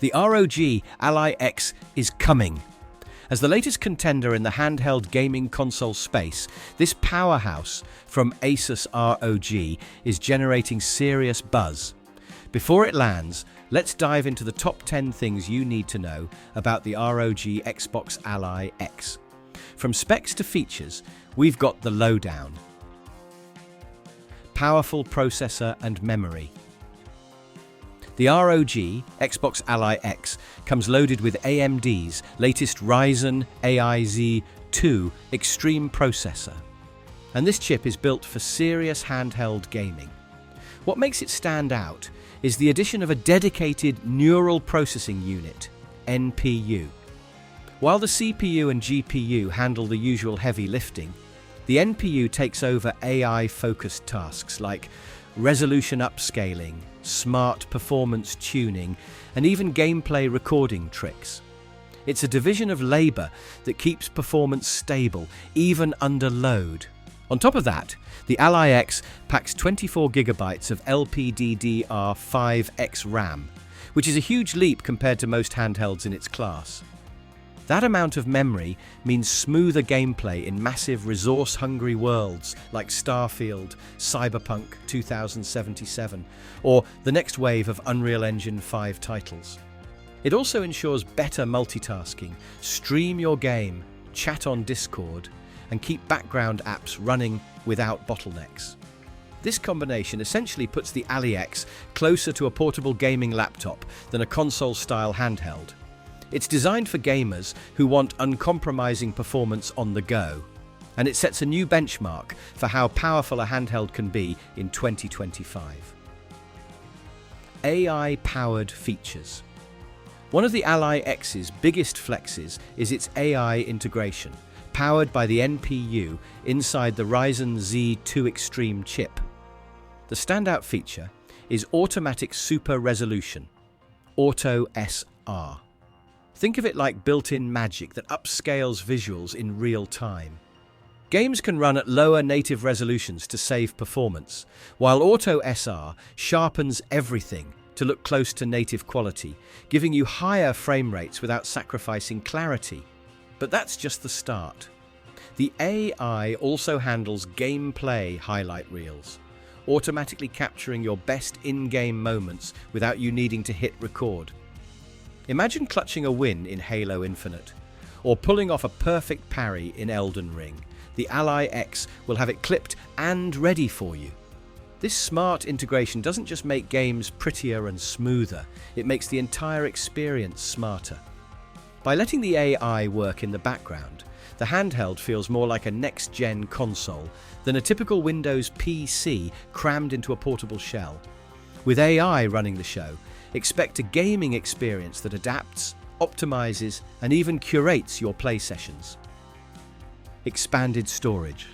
The ROG Ally X is coming. As the latest contender in the handheld gaming console space, this powerhouse from Asus ROG is generating serious buzz. Before it lands, let's dive into the top 10 things you need to know about the ROG Xbox Ally X. From specs to features, we've got the lowdown. Powerful processor and memory. The ROG Xbox Ally X comes loaded with AMD's latest Ryzen AI Z2 Extreme processor. And this chip is built for serious handheld gaming. What makes it stand out is the addition of a dedicated Neural Processing Unit, NPU. While the CPU and GPU handle the usual heavy lifting, the NPU takes over AI-focused tasks like resolution upscaling, smart performance tuning, and even gameplay recording tricks. It's a division of labor that keeps performance stable, even under load. On top of that, the Ally X packs 24 gigabytes of LPDDR5X RAM, which is a huge leap compared to most handhelds in its class. That amount of memory means smoother gameplay in massive resource-hungry worlds like Starfield, Cyberpunk 2077, or the next wave of Unreal Engine 5 titles. It also ensures better multitasking, stream your game, chat on Discord, and keep background apps running without bottlenecks. This combination essentially puts the Ally X closer to a portable gaming laptop than a console-style handheld. It's designed for gamers who want uncompromising performance on the go, and it sets a new benchmark for how powerful a handheld can be in 2025. AI-powered features. One of the Ally X's biggest flexes is its AI integration, powered by the NPU inside the Ryzen Z2 Extreme chip. The standout feature is Automatic Super Resolution, Auto SR. Think of it like built-in magic that upscales visuals in real time. Games can run at lower native resolutions to save performance, while Auto SR sharpens everything to look close to native quality, giving you higher frame rates without sacrificing clarity. But that's just the start. The AI also handles gameplay highlight reels, automatically capturing your best in-game moments without you needing to hit record. Imagine clutching a win in Halo Infinite, or pulling off a perfect parry in Elden Ring. The Ally X will have it clipped and ready for you. This smart integration doesn't just make games prettier and smoother, it makes the entire experience smarter. By letting the AI work in the background, the handheld feels more like a next-gen console than a typical Windows PC crammed into a portable shell. With AI running the show, expect a gaming experience that adapts, optimizes, and even curates your play sessions. Expanded storage.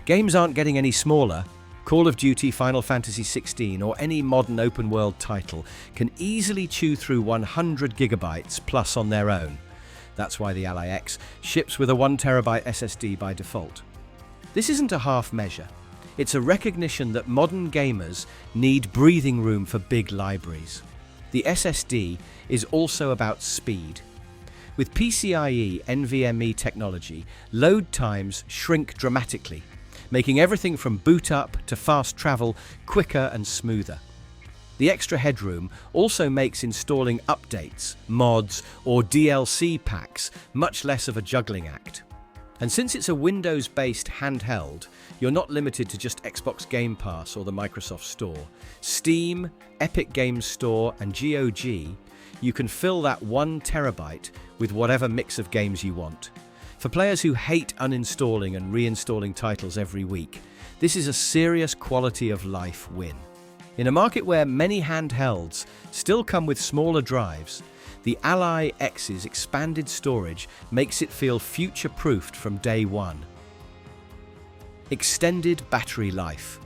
Games aren't getting any smaller. Call of Duty, Final Fantasy XVI, or any modern open-world title can easily chew through 100 gigabytes plus on their own. That's why the Ally X ships with a 1TB SSD by default. This isn't a half measure. It's a recognition that modern gamers need breathing room for big libraries. The SSD is also about speed. With PCIe NVMe technology, load times shrink dramatically, making everything from boot up to fast travel quicker and smoother. The extra headroom also makes installing updates, mods, or DLC packs much less of a juggling act. And since it's a Windows-based handheld, you're not limited to just Xbox Game Pass or the Microsoft Store. Steam, Epic Games Store, and GOG, you can fill that 1TB with whatever mix of games you want. For players who hate uninstalling and reinstalling titles every week, this is a serious quality of life win. In a market where many handhelds still come with smaller drives, the Ally X's expanded storage makes it feel future-proofed from day one. Extended battery life.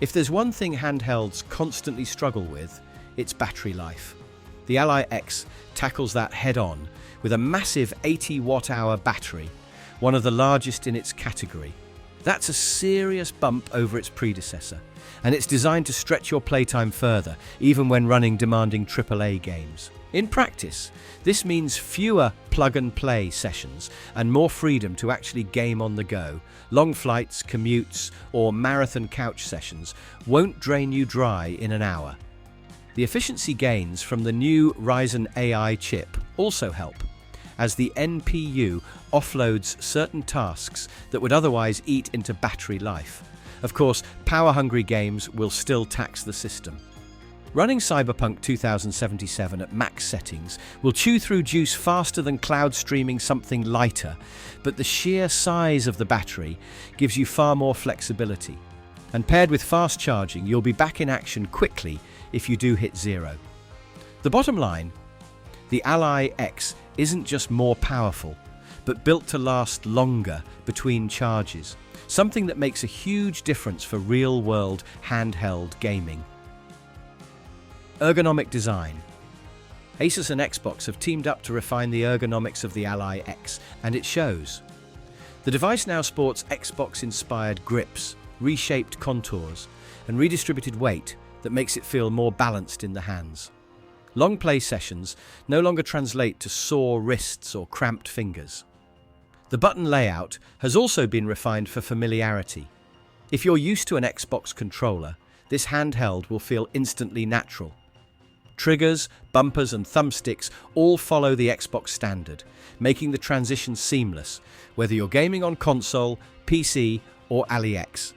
If there's one thing handhelds constantly struggle with, it's battery life. The Ally X tackles that head-on with a massive 80 watt-hour battery, one of the largest in its category. That's a serious bump over its predecessor, and it's designed to stretch your playtime further, even when running demanding AAA games. In practice, this means fewer plug-and-play sessions and more freedom to actually game on the go. Long flights, commutes, or marathon couch sessions won't drain you dry in an hour. The efficiency gains from the new Ryzen AI chip also help, as the NPU offloads certain tasks that would otherwise eat into battery life. Of course, power-hungry games will still tax the system. Running Cyberpunk 2077 at max settings will chew through juice faster than cloud streaming something lighter, but the sheer size of the battery gives you far more flexibility. And paired with fast charging, you'll be back in action quickly if you do hit zero. The bottom line, the Ally X isn't just more powerful, but built to last longer between charges, something that makes a huge difference for real-world handheld gaming. Ergonomic design. Asus and Xbox have teamed up to refine the ergonomics of the Ally X, and it shows. The device now sports Xbox-inspired grips, reshaped contours, and redistributed weight that makes it feel more balanced in the hands. Long play sessions no longer translate to sore wrists or cramped fingers. The button layout has also been refined for familiarity. If you're used to an Xbox controller, this handheld will feel instantly natural. Triggers, bumpers, and thumbsticks all follow the Xbox standard, making the transition seamless, whether you're gaming on console, PC, or Ally X.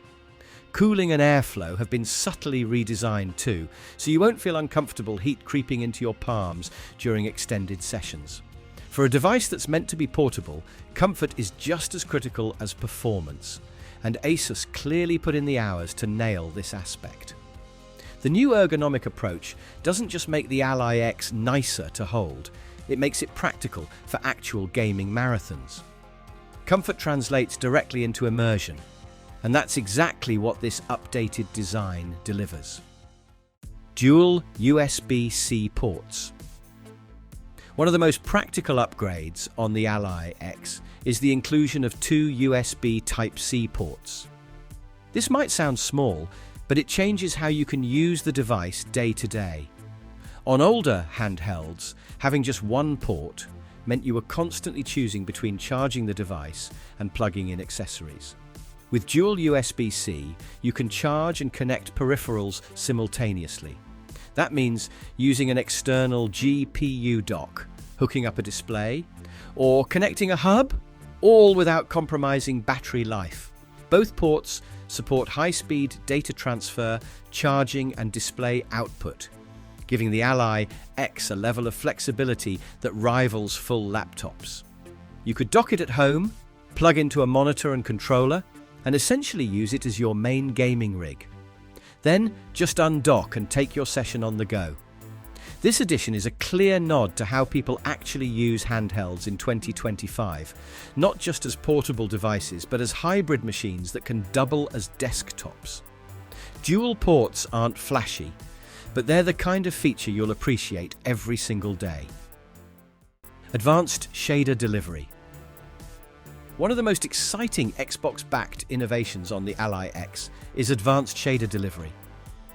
Cooling and airflow have been subtly redesigned too, so you won't feel uncomfortable heat creeping into your palms during extended sessions. For a device that's meant to be portable, comfort is just as critical as performance, and Asus clearly put in the hours to nail this aspect. The new ergonomic approach doesn't just make the Ally X nicer to hold, it makes it practical for actual gaming marathons. Comfort translates directly into immersion, and that's exactly what this updated design delivers. Dual USB-C ports. One of the most practical upgrades on the Ally X is the inclusion of two USB Type-C ports. This might sound small, but it changes how you can use the device day to day. On older handhelds, having just one port meant you were constantly choosing between charging the device and plugging in accessories. With dual USB-C, you can charge and connect peripherals simultaneously. That means using an external GPU dock, hooking up a display, or connecting a hub, all without compromising battery life. Both ports support high-speed data transfer, charging, and display output, giving the Ally X a level of flexibility that rivals full laptops. You could dock it at home, plug into a monitor and controller, and essentially use it as your main gaming rig. Then just undock and take your session on the go. This addition is a clear nod to how people actually use handhelds in 2025, not just as portable devices, but as hybrid machines that can double as desktops. Dual ports aren't flashy, but they're the kind of feature you'll appreciate every single day. Advanced shader delivery. One of the most exciting Xbox-backed innovations on the Ally X is advanced shader delivery.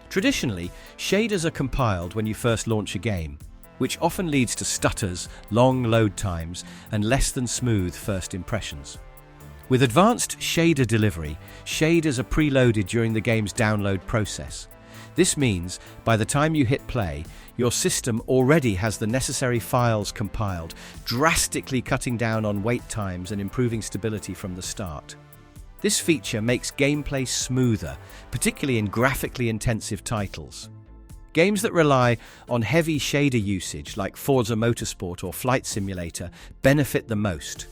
Traditionally, shaders are compiled when you first launch a game, which often leads to stutters, long load times, and less than smooth first impressions. With advanced shader delivery, shaders are preloaded during the game's download process. This means, by the time you hit play, your system already has the necessary files compiled, drastically cutting down on wait times and improving stability from the start. This feature makes gameplay smoother, particularly in graphically intensive titles. Games that rely on heavy shader usage, like Forza Motorsport or Flight Simulator, benefit the most.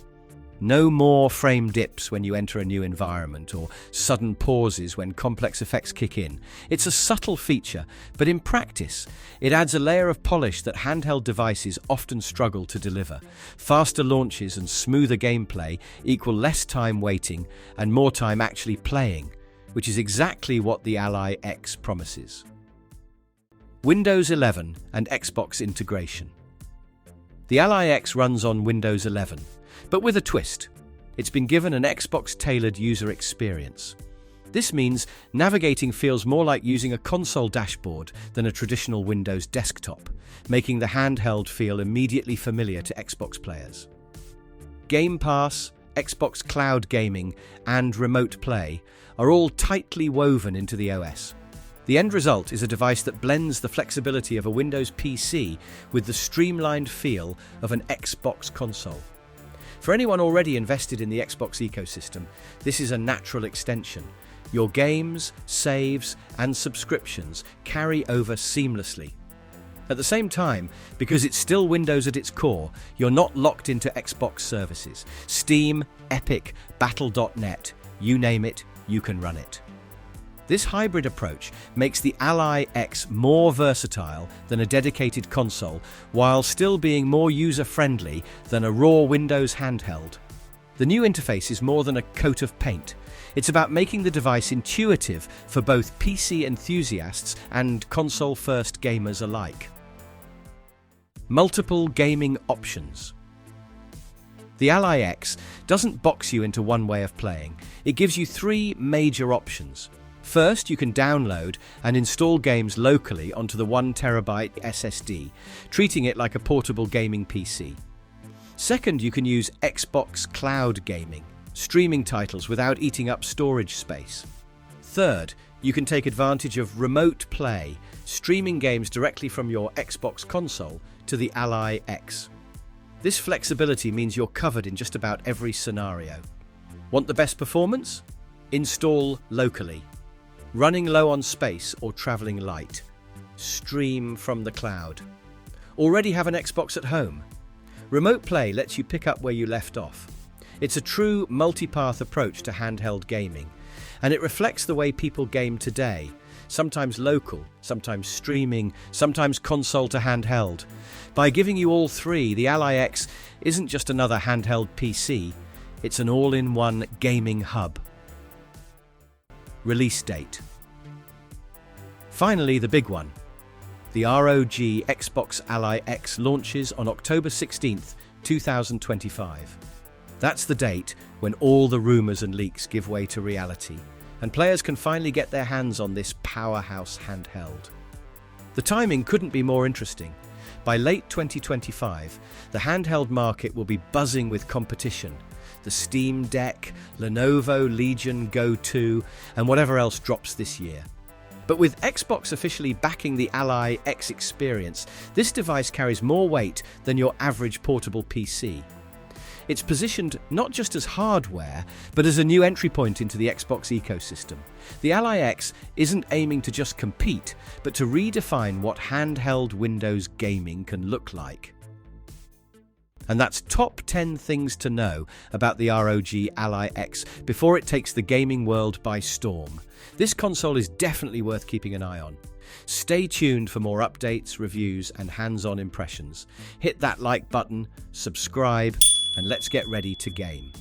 No more frame dips when you enter a new environment, or sudden pauses when complex effects kick in. It's a subtle feature, but in practice, it adds a layer of polish that handheld devices often struggle to deliver. Faster launches and smoother gameplay equal less time waiting and more time actually playing, which is exactly what the Ally X promises. Windows 11 and Xbox integration. The Ally X runs on Windows 11, but with a twist. it's been given an Xbox-tailored user experience. This means navigating feels more like using a console dashboard than a traditional Windows desktop, making the handheld feel immediately familiar to Xbox players. Game Pass, Xbox Cloud Gaming, and Remote Play are all tightly woven into the OS. The end result is a device that blends the flexibility of a Windows PC with the streamlined feel of an Xbox console. For anyone already invested in the Xbox ecosystem, this is a natural extension. Your games, saves, and subscriptions carry over seamlessly. At the same time, because it's still Windows at its core, you're not locked into Xbox services. Steam, Epic, Battle.net, you name it, you can run it. This hybrid approach makes the Ally X more versatile than a dedicated console, while still being more user-friendly than a raw Windows handheld. The new interface is more than a coat of paint. It's about making the device intuitive for both PC enthusiasts and console-first gamers alike. Multiple gaming options. The Ally X doesn't box you into one way of playing. It gives you three major options. First, you can download and install games locally onto the 1TB SSD, treating it like a portable gaming PC. Second, you can use Xbox Cloud Gaming, streaming titles without eating up storage space. Third, you can take advantage of Remote Play, streaming games directly from your Xbox console to the Ally X. This flexibility means you're covered in just about every scenario. Want the best performance? Install locally. Running low on space or traveling light? Stream from the cloud. Already have an Xbox at home? Remote Play lets you pick up where you left off. It's a true multipath approach to handheld gaming, and it reflects the way people game today, sometimes local, sometimes streaming, sometimes console to handheld. By giving you all three, the Ally X isn't just another handheld PC, it's an all-in-one gaming hub. Release date. Finally, the big one. The ROG Xbox Ally X launches on October 16th, 2025. That's the date when all the rumours and leaks give way to reality, and players can finally get their hands on this powerhouse handheld. The timing couldn't be more interesting. By late 2025, the handheld market will be buzzing with competition. The Steam Deck, Lenovo Legion Go 2, and whatever else drops this year. But with Xbox officially backing the Ally X experience, this device carries more weight than your average portable PC. It's positioned not just as hardware, but as a new entry point into the Xbox ecosystem. The Ally X isn't aiming to just compete, but to redefine what handheld Windows gaming can look like. And that's top 10 things to know about the ROG Ally X before it takes the gaming world by storm. This console is definitely worth keeping an eye on. Stay tuned for more updates, reviews, and hands-on impressions. Hit that like button, subscribe, and let's get ready to game.